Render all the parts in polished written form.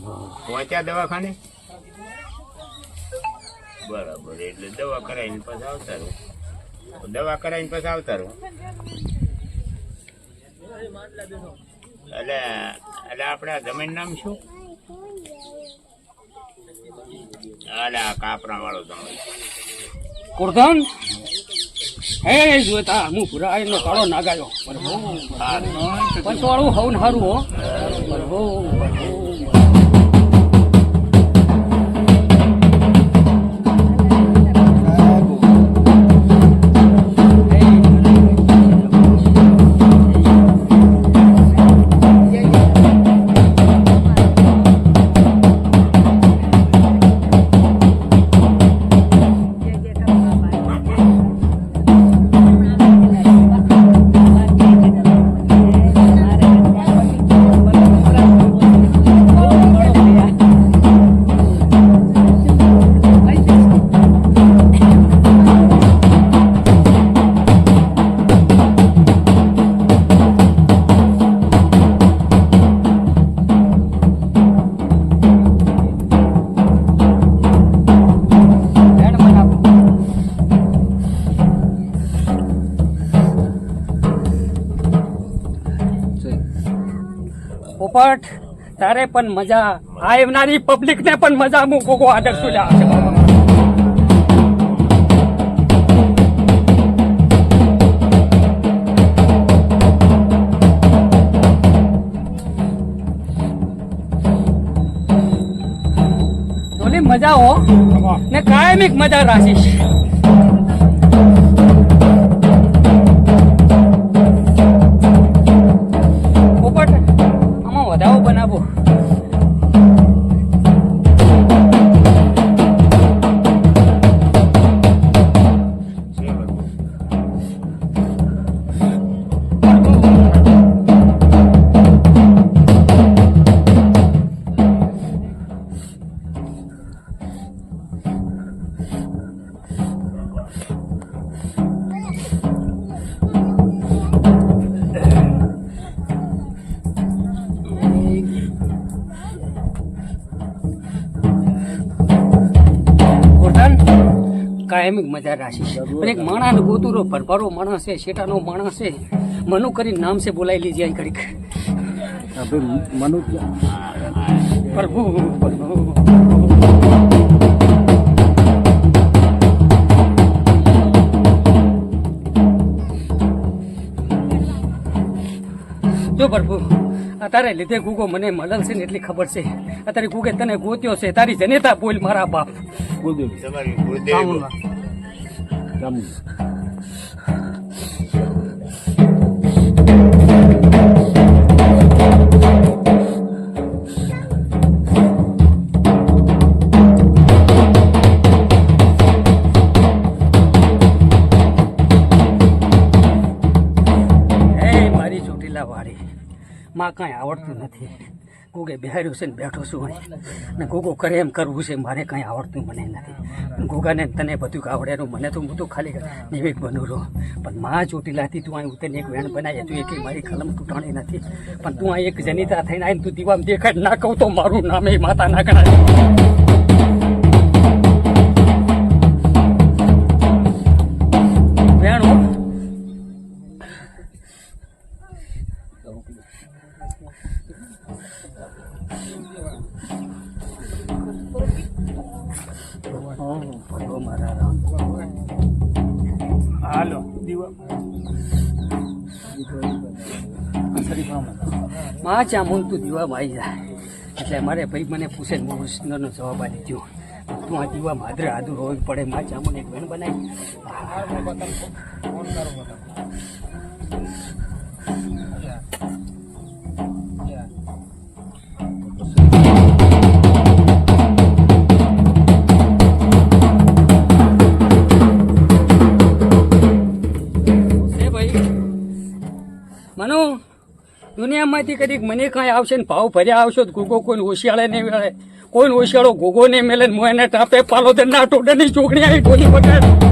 પહોંચ્યા દવાખાને બરાબર એટલે દવા કરાવીને પછી આવતા રહો એટલે એટલે આપણા જમીન નામ શું અલા કાપરા વાળો તમે કુરધન હે જોતા હું પૂરા એનો કાળો નાગાયો પણ વાળું હવ ને હારું હો પોપટ તારે પણ મજા આવનારી પબ્લિક ને પણ મજા મૂકો આદર સુલ્યા ઓલી મજા હો ને કાયમિક મજા રાખીશ બનાવો કાયમિક મજા રાખીશ પણ એક માણસ ગોતુરો ભરભારો માણસ છે શેટાનો માણસ છે મનુ કરીને નામ છે બોલાવી લીધી અહીં ઘડીક મનુ પ્રભુ જો પ્રભુ અત્યારે લીધે ગુગો મને મળલ છે ને એટલી ખબર છે અત્યારે ગુગે તને ગોત્યો છે તારી જનેતા બોલ મારા બાપ મારી ચોટીલા વાળી માં કાંઈ આવડતું નથી ગોગે બિહાર્યું છે ને બેઠો છું અહીં ને ગોગો કરે એમ કરવું છે મારે કંઈ આવડતું મને નથી ગોગાને તને બધું આવડેલું મને તો હું તો ખાલી નિવેક બનું રહો પણ માં ચોટીલાથી તું અહીં ઉતરીને એક વેણ બનાવી તું એક મારી કલમ તૂટાણી નથી પણ તું અહીં એક જનિતા થઈને આવીને તું દીવામાં દેખાડ ના કહું તો મારું નામ એ માતા ના ગણાય વેણ હાલો માં ચામુન તું દીવામાં આવી જાય એટલે મારે ભાઈ મને પૂછે પ્રશ્નનો જવાબ આપી દીધો તું આ દીવામાં હાજર આદુર હોવી પડે માં ચામુન એક બેન બનાવી મનુ દુનિયામાંથી કદીક મને કાંઈ આવશે ને ભાવ ભર્યા આવશો તો ગોગો કોઈ હોશિયાળે નહીં મળે કોઈ હોશિયાળો ગોગો નહીં મળે ને હું એને ટાપે પાલોદર ના ટોડરની ચોકડી આવી ટોલી પકડ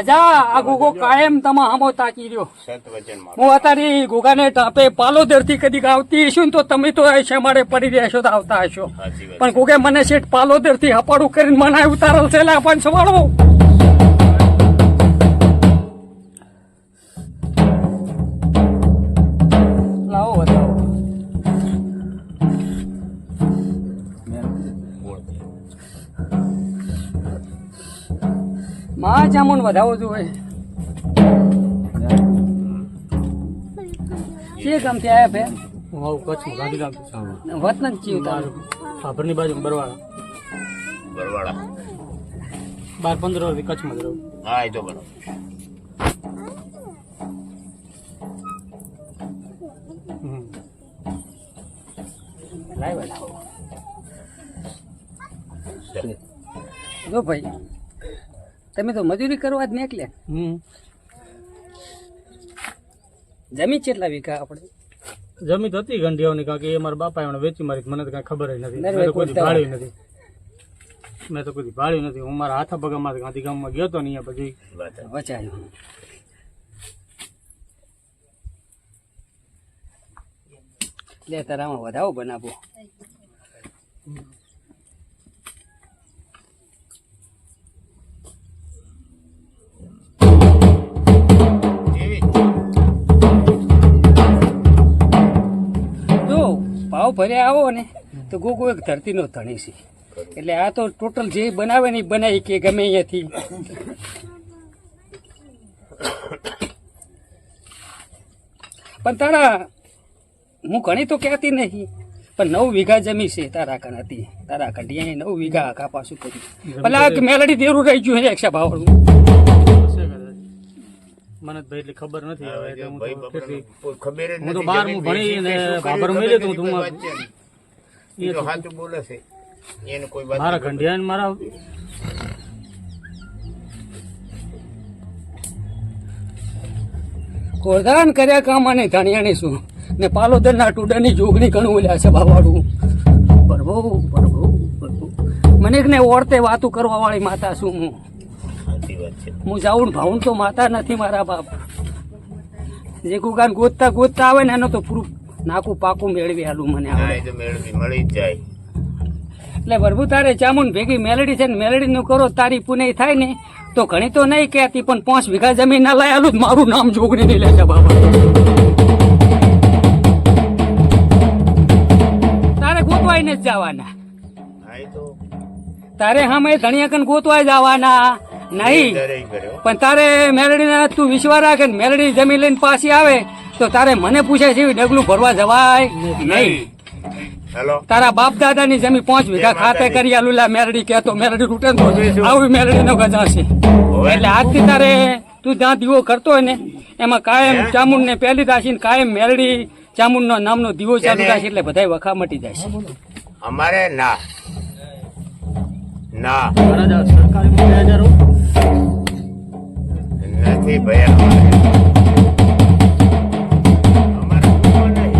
મજા આ ગુગો કાયમ તમા હામો તાકી રહ્યો સત વચન માં હું અત્યારે ગુગાને ટાપે પાલોદર થી કદીક આવતી હશું ને તો તમે તો શેમાડે પડી રહ્યા છો તો આવતા હશો સાચી વાત પણ ગુગે મને શેઠ પાલોદર થી હપાડું કરીને મને ઉતારેલ છે લા પણ સવાળો લાવો બતાવો માં જામુન વધાવો જોઈએ જે ગમતી આયા ભે હું આવું કચ્છમાં ગાંધીધામ વતન ચીવ તારું ભાભરની બાજુ બરવાળા બરવાળા 12-15 વર્ષથી કચ્છમાં જ રહું. હા એ તો બરોબર હમ. લાવ લાવો જો ભાઈ તમે તો મજૂરી કરવા જ નીકળ્યા હમ. જમીન કેટલા વીઘા આપણે જમીન તો હતી ગંઢિયાઓની, કારણ કે એ મારા બાપા એમણે વેચી મારી, મને તો કાંઈ ખબર જ નથી. ના, મેં તો કોઈ કોઈ ભાળ્યું નથી. મેં તો કોઈ ભાળ્યું નથી. હું મારા હાથા પગામાં ગાંધીગામમાં ગયો હતો ને અહીંયા પછી વાત વચાયું લે તારામાં વધાવો બનાવો જેવી જો ભાવ ભર્યા આવો ને તો ગોગો એક ધરતીનો ધણી છે એટલે આ તો ટોટલ જે બનાવે ને ઈ બનાવી કે ગમે અહીંયાથી પણ તારા હું ઘણી તો કહેતી નહીં પણ 9 વીઘા જમી છે તારા કણ હતી તારા કઢિયા 9 વીઘા આખા પાછું કર્યું ભલે આ મેલડી દેરું રહી ગયું છે 100 ભાવનું હશે કદાચ. મને તો ભાઈ એટલી ખબર નથી. હવે એટલે હું ભાઈ તો બાપરાને કેટલી- કોઈ ખબર જ હું તો નથી. બહાર જમીન હું ભણી વેચી ને તે શું બાબર કર્યું મેલ્યો ખબર તો નથી, હું કોઈ વાત છે નહીં. એ તો સાચું બોલે છે એને કોઈ વાત મારા નથી. ગંઢિયા ને મારા કોરધાન કર્યા કામ અને ધણિયાની શું ને પાલોદરના ટુડાની જોગણી ઘણું ઓલ્યા છે બાવાડું પ્રભુ પ્રભુ પ્રભુ મને ને ઓળતે વાતું કરવા વાળી માતા છું હું સાચી વાત છે હું જાઉં ને ભાઉં તો માતા નથી મારા બાપ જે ગુગાન ગોતતા ગોતતા આવે ને એનો તો પૂરું નાકું પાકું મેળવી આલું મને હા આવડે એ તો મેળવી મળી જ જાય એટલે પ્રભુ તારે ચામુન ભેગી મેલડી છે ને મેલડીનું કરો તારી પુનઈ થાય ને તો ઘણી તો નહીં કહેતી પણ 5 વીઘા જમીન ના લઈ આલું મારું નામ જોગણી નહીં લેશે બાબા તારે ગોતવાઈને જ જવાના હા એ તો તારે સામે ધણિયા કન ગોતવાય જવાના નહીં દરેક કર્યો પણ તારે મેલડીને તું વિશ્વાસ રાખે ને મેલડી જમીન લઈને પાછી આવે તો તારે મને પૂછે છે એવી ડગલું ભરવા જવાય નહીં હેલો તારા બાપ દાદાની જમીન 5 વીઘા ખાતે કરી આલુલા મેલડી કહેતો મેલડી રૂટે તો આવી મેલડી નો ગજા છે એટલે આજથી તારે તું જ્યાં દીવો કરતો હોય ને એમાં કાયમ ચામુંડ ને પહેલી રાશિ કાયમ મેલડી ચામુંડ નો નામનો દીવો ચાલુ થશે એટલે બધા વખા મટી જાય છે અમારે ના ના મારા જ સરકારી 2000 નથી ભાઈ અમારે કુળમાં નહીં.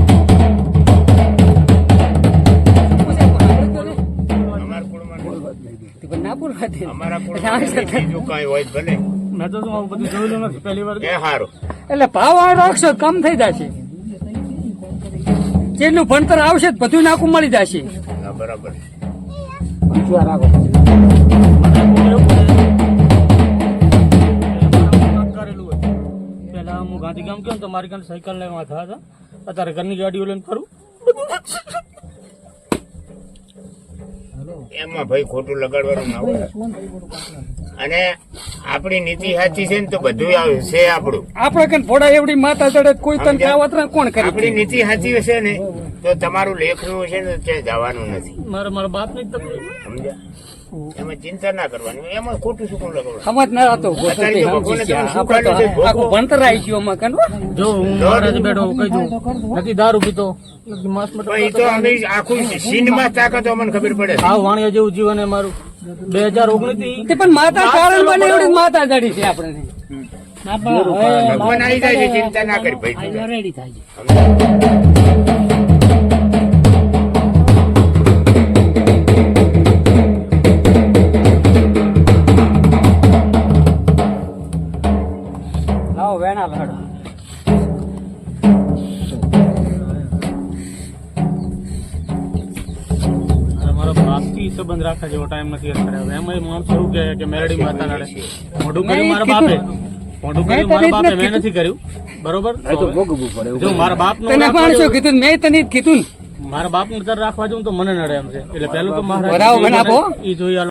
અમારા કુળમાં નહીં. ના બોલવા દે અમારા કુળમાં નહીં. બીજું કાંઈ હોય તો ભલે મેં તો શું આવું બધું જોયેલું નથી પહેલી વાર. એ સારું એટલે ભાવ રાખશો કમ થઈ જશે જેટલું ભણતર આવશે તો બધું નાકું મળી જશે હા બરાબર કરેલું હોય. પહેલા હું ગાંધીગામ ગયો ને તો મારી કાંઈ સાયકલ લઈને વાંધા હતા. અત્યારે ઘરની ગાડીઓ લઈને ફરું. એમાં ભાઈ ખોટું લગાડવાનું ના હોય અને આપણી નીતિ સાચી છે ને તો બધું આવે છે આપણું આપણે કઈ ફોડા એવડી માતા ચડે કોઈ તને કાવત કોણ આપણી કરી નીતિ સાચી હશે ને તો તમારું લેખનું છે ને ત્યાં જવાનું નથી મારા બાપની જ તકલીફ. સમજ્યા એમાં ચિંતા ના કરવાની એમાં ખોટું શું કોણ લગાડવાનું સમજ ના હતો અત્યારે તો ભગવાને તમે શું આપણે તો કાઢ્યું છે? આખું ભણતર આવી ગયું અમારે કન જો હું મહારાજ બેઠો કહી દઉં નથી દારૂ પીતો માસ પણ એ તો અમે આખું સીનમાં તાકાત અમને ખબર પડે છે. આવ વાણિયા જેવું જીવન હે મારું. 2019 થી તે પણ માતા કારણ બને એવડી માતા જડી છે આપણે ભગવાન આવી જાય છે ચિંતા ના કરી ભાઈ રેડી થાય છે આવો વેણા લડો. અને મારો બાપથી સંબંધ રાખવા જેવો ટાઈમ નથી અત્યારે. હવે એમાંય માણસો એવું કહે કે મેરડી માતા નડે. મોઢું કર્યું મારા બાપે, મોઢું કર્યું મારા બાપે, મેં નથી કર્યું. બરોબર, જો મારા બાપ તને માણસો કીધું, મેં તને જ કીધું ને. મારા બાપ ને રાખવા જવું તો મને નડે એમ છે. એટલે પેલું તો બનાવો, બનાવો. એ જોઈએ.